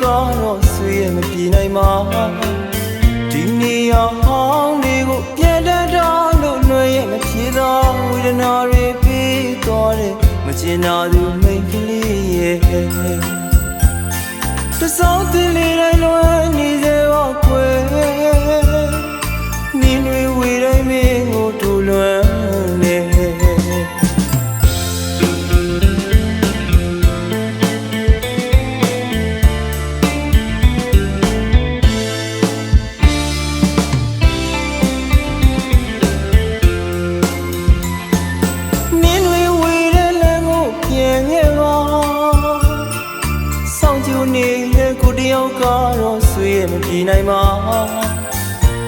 ကတော့ဆွေးမပြေနိုင်မှာဒီနေရာဟောင်းလေးကိုပြန်တတ်တော့လို့လွှဲရမပြေသောဝေဒနာတွေပြီးသွားတယ်မကျင်နာသူမိတ်ကလေးရဲ့တစောင်းတင်လေးတိုင်းလွှဲနေစေပါကွယ်နင်းတွေဝေတိုင်းမင်းကိုတူလွှမ်းနေကိုတယောက်ကတော့ဆွေးမပြေနိုင်မှာ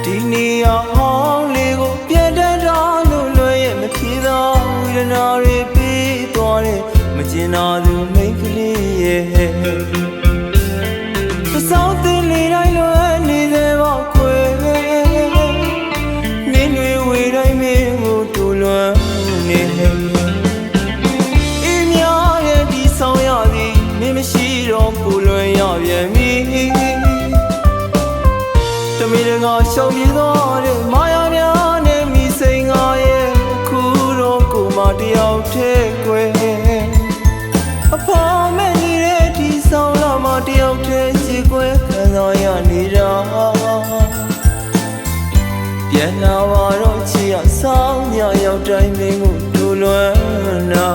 ဒီနေရာဟောင်းလေးကိုပြန်တတ်တော့လို့လွှဲရမပြေသောဝေဒနာတွေပြီးသွားတယ်မကျင်နာသူမိတ်ကလေးရဲ့တစောင်းတင်လေးတိုင်းလွှဲနေစေပါခွေနင်းတွေဝေတိုင်းမင်းကိုတူလွှမ်းနေအေးများရဲ့ဒီဆောင်ရသည်မင်းမရှိတော့ပူလွန်ရပြန်ပြီတမီးငါရှောင်ပြေသွားတဲ့မာယာများနဲ့မိစိန်ငါရဲ့ခုတော့ကိုမတယောက်တည်းကွယ်အဖော်မဲ့နေတဲ့ဒီဆောင်လာမတယောက်တည်းချစ်ကွယ်ခံစားရနေတာပြန်လာတော့ချစ်ရဆောင်ညရောက်တိုင်းမင်းကိုဒူလွမ်းနာ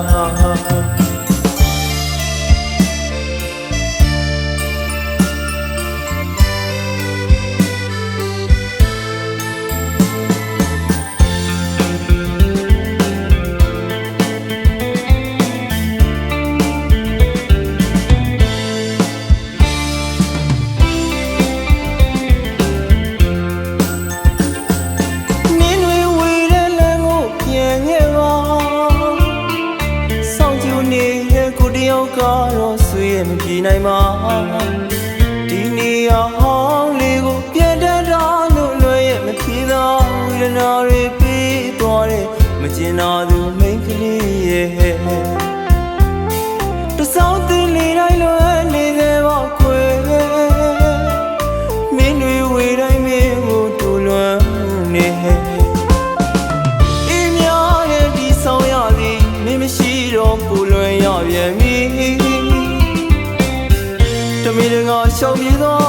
ကတော့ဆွေးမပြေနိုင်မှာဒီနေရာဟောင်းလေးကိုပြန်တတ်တော့လို့လွှဲရမပြေသောဝေဒနာတွေပြီးသွားတယ်မကျင်နာသူမိတ်ကလေးရဲ့တစောင်းတင်လေးတိုင်းလွှဲနေစေပါခွေမင်းတွေဝေတိုင်းမင်းကိုတူလွမ်းနေအေးများရဲ့ဒီဆောင်ရသည်မင်းမရှိတော့ပူလွန်ရပြန်ပြီတမီးငါရှောင်ပြေသော